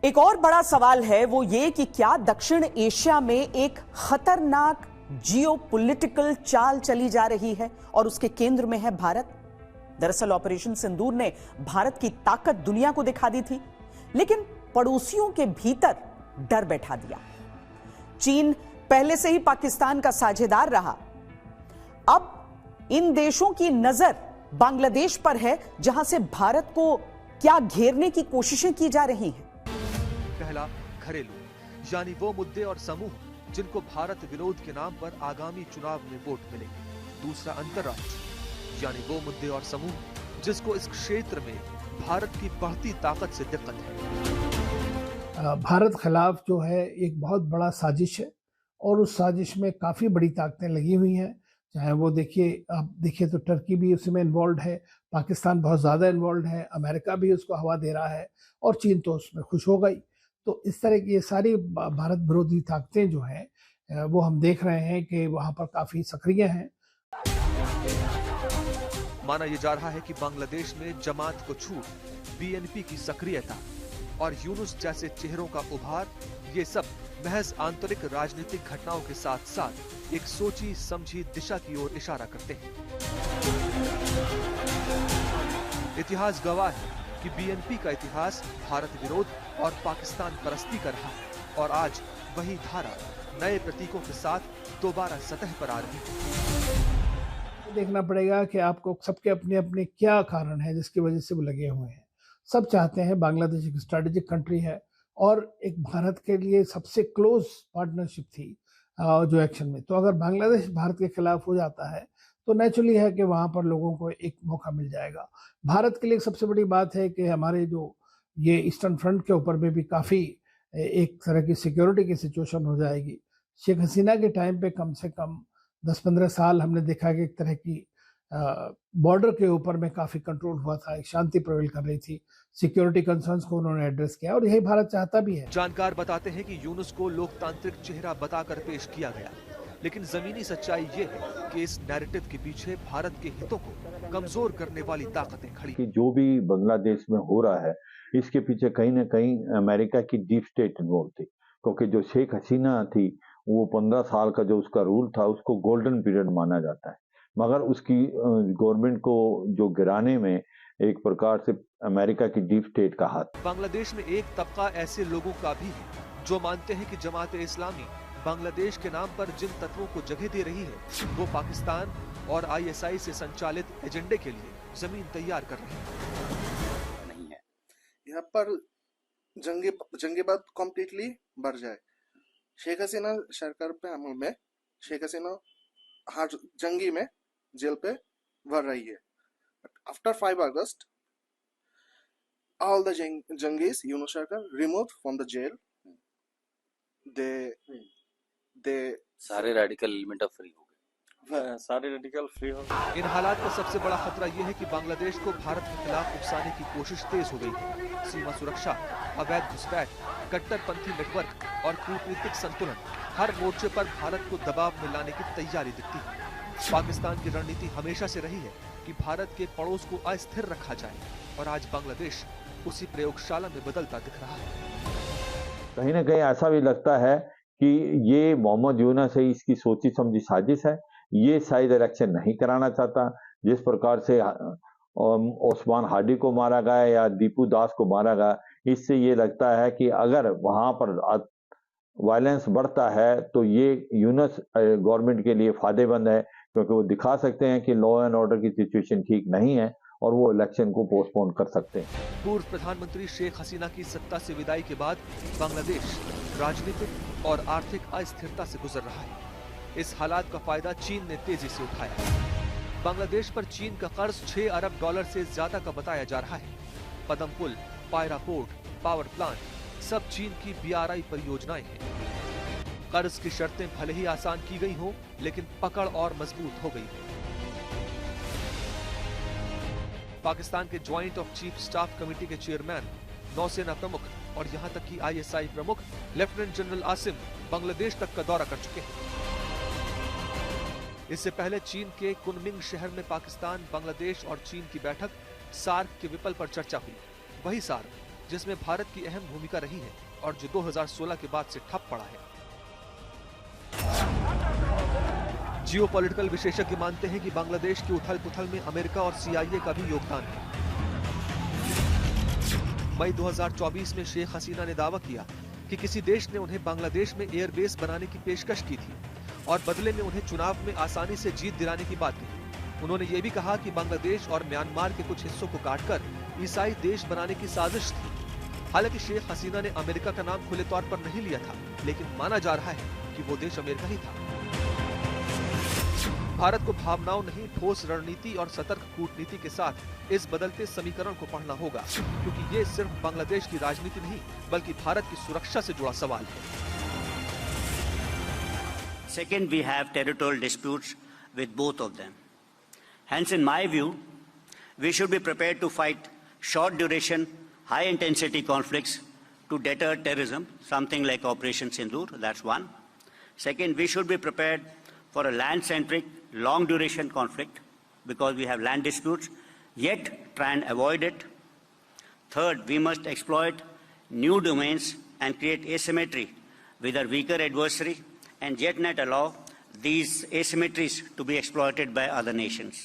एक और बड़ा सवाल है वो ये कि क्या दक्षिण एशिया में एक खतरनाक जियोपॉलिटिकल चाल चली जा रही है और उसके केंद्र में है भारत। दरअसल ऑपरेशन सिंदूर ने भारत की ताकत दुनिया को दिखा दी थी, लेकिन पड़ोसियों के भीतर डर बैठा दिया। चीन पहले से ही पाकिस्तान का साझेदार रहा। अब इन देशों की नजर बांग्लादेश पर है, जहां से भारत को क्या घेरने की कोशिशें की जा रही हैं। पहला, घरेलू, यानी वो मुद्दे और समूह जिनको भारत विरोध के नाम पर आगामी चुनाव में वोट मिले। दूसरा, अंतर्राष्ट्रीय, यानी वो मुद्दे और समूह जिसको इस क्षेत्र में भारत की बढ़ती ताकत से दिक्कत है। भारत खिलाफ जो है एक बहुत बड़ा साजिश है और उस साजिश में काफ़ी बड़ी ताकतें लगी हुई हैं। चाहे वो देखिए, आप देखिए तो टर्की भी उसमें इन्वॉल्व है, पाकिस्तान बहुत ज़्यादा इन्वॉल्व है, अमेरिका भी उसको हवा दे रहा है और चीन तो उसमें खुश हो गई। तो इस तरह की ये सारी भारत विरोधी ताकतें जो हैं वो हम देख रहे हैं कि वहाँ पर काफ़ी सक्रिय हैं। माना यह जा रहा है कि बांग्लादेश में जमात को छूट, बीएनपी की सक्रियता और यूनुस जैसे चेहरों का उभार, ये सब महज आंतरिक राजनीतिक घटनाओं के साथ साथ एक सोची समझी दिशा की ओर इशारा करते हैं। इतिहास गवाह है कि बीएनपी का इतिहास भारत विरोध और पाकिस्तान परस्ती का रहा और आज वही धारा नए प्रतीकों के साथ दोबारा सतह पर आ रही है। देखना पड़ेगा कि आपको सबके अपने अपने क्या कारण है जिसकी वजह से वो लगे हुए हैं। सब चाहते हैं, बांग्लादेश एक स्ट्रेटेजिक कंट्री है और एक भारत के लिए सबसे क्लोज पार्टनरशिप थी जो एक्शन में। तो अगर बांग्लादेश भारत के खिलाफ हो जाता है तो नेचुरली है कि वहाँ पर लोगों को एक मौका मिल जाएगा। भारत के लिए सबसे बड़ी बात है कि हमारे जो ये ईस्टर्न फ्रंट के ऊपर में भी काफ़ी एक तरह की सिक्योरिटी की सिचुएशन हो जाएगी। शेख हसीना के टाइम पे कम से कम 10-15 साल हमने देखा कि एक तरह की बॉर्डर के ऊपर में काफ़ी कंट्रोल हुआ था, एक शांति प्रवेल कर रही थी। सिक्योरिटी कंसर्न्स को उन्होंने एड्रेस किया और यही भारत चाहता भी है। जानकार बताते हैं कि यूनुस को लोकतांत्रिक चेहरा बताकर पेश किया गया, लेकिन जमीनी सच्चाई ये है कि इस नैरेटिव के पीछे भारत के हितों को कमजोर करने वाली ताकतें खड़ी हैं। जो भी बांग्लादेश में हो रहा है इसके पीछे कहीं ना कहीं अमेरिका की डीप स्टेट इन्वॉल्व थी, क्योंकि जो शेख हसीना थी वो 15 साल का जो उसका रूल था उसको गोल्डन पीरियड माना जाता है, मगर उसकी गवर्नमेंट को जो गिराने में एक प्रकार से अमेरिका की डीप स्टेट का हाथ। बांग्लादेश में एक तबका ऐसे लोगों का भी है जो मानते हैं कि जमात इस्लामी बांग्लादेश के नाम पर जिन तत्वों को जगह दे रही है वो पाकिस्तान और आईएसआई से संचालित एजेंडे के लिए जमीन तैयार कर रहे हैं। नहीं है यहाँ पर जंगीबाद कम्प्लीटली बढ़ जाए। शेख हसीना सरकार पे अमल में शेख हसीना हर जंगी में जेल पे भर रही है। After 5 August all the Jungis, Yunus Sarkar, removed from the jail. They सारे रेडिकल एलिमेंट फ्री हो गए, सारे रेडिकल फ्री हो गए। इन हालात का सबसे बड़ा खतरा यह है कि बांग्लादेश को भारत के खिलाफ उकसाने की कोशिश तेज हो गई है। सीमा सुरक्षा, अवैध घुसपैठ, कट्टरपंथी नेटवर्क और कूटनीतिक संतुलन, हर मोर्चे पर भारत को दबाव में लाने की तैयारी दिखती है। पाकिस्तान की रणनीति हमेशा से रही है कि भारत के पड़ोस को अस्थिर रखा जाए और आज बांग्लादेश उसी प्रयोगशाला में बदलता दिख रहा है। कहीं ना कहीं ऐसा भी लगता है कि ये मोहम्मद यूनुस से इसकी सोची समझी साजिश है। ये शायद इलेक्शन नहीं कराना चाहता। जिस प्रकार से ओस्मान हाडी को मारा गया या दीपू दास को मारा गया, इससे ये लगता है कि अगर वहां पर वायलेंस बढ़ता है तो ये यूनुस गवर्नमेंट के लिए फायदेमंद है, क्योंकि वो दिखा सकते हैं कि लॉ एंड ऑर्डर की सिचुएशन ठीक नहीं है और वो इलेक्शन को पोस्टपोन कर सकते हैं। पूर्व प्रधानमंत्री शेख हसीना की सत्ता से विदाई के बाद बांग्लादेश राजनीतिक और आर्थिक अस्थिरता से गुजर रहा है। इस हालात का फायदा चीन ने तेजी से उठाया। बांग्लादेश पर चीन का कर्ज $6 अरब से ज्यादा का बताया जा रहा है। पदम पुल, पायरा पोर्ट, पावर प्लांट सब चीन की BRI परियोजनाएं हैं। कर्ज की शर्तें भले ही आसान की गई हों, लेकिन पकड़ और मजबूत हो गई है। पाकिस्तान के joint of chief staff committee के चेयरमैन, नौसेना प्रमुख और यहां तक कि ISI प्रमुख लेफ्टिनेंट जनरल आसिम बांग्लादेश तक का दौरा कर चुके हैं। इससे पहले चीन के कुनमिंग शहर में पाकिस्तान, बांग्लादेश और चीन की बैठक सार्क के विपल पर चर्चा हुई। वही सार्क जिसमें भारत की अहम भूमिका रही है और जो 2016 के बाद से ठप पड़ा है। जियोपॉलिटिकल विशेषज्ञ मानते हैं कि बांग्लादेश की उथल-पुथल में अमेरिका और CIA का भी योगदान है। मई 2024 में शेख हसीना ने दावा किया कि किसी देश ने उन्हें बांग्लादेश में एयरबेस बनाने की पेशकश की थी और बदले में उन्हें चुनाव में आसानी से जीत दिलाने की बात कही। उन्होंने ये भी कहा कि बांग्लादेश और म्यांमार के कुछ हिस्सों को काटकर ईसाई देश बनाने की साजिश थी। हालांकि शेख हसीना ने अमेरिका का नाम खुले तौर पर नहीं लिया था, लेकिन माना जा रहा है कि वो देश अमेरिका ही था। भारत को भावनाओं नहीं, ठोस रणनीति और सतर्क कूटनीति के साथ इस बदलते समीकरण को पढ़ना होगा, क्योंकि ये सिर्फ बांग्लादेश की राजनीति नहीं बल्कि भारत की सुरक्षा से जुड़ा सवाल है। Second, we have territorial disputes with both of them. Hence, in my view, we should be prepared to fight short duration, high intensity conflicts to deter terrorism, something like Operation Sindoor, that's one. Second, we should be prepared for a land-centric, long duration conflict because we have land disputes, yet try and avoid it. Third, we must exploit new domains and create asymmetry with our weaker adversary and yet not allow these asymmetries to be exploited by other nations.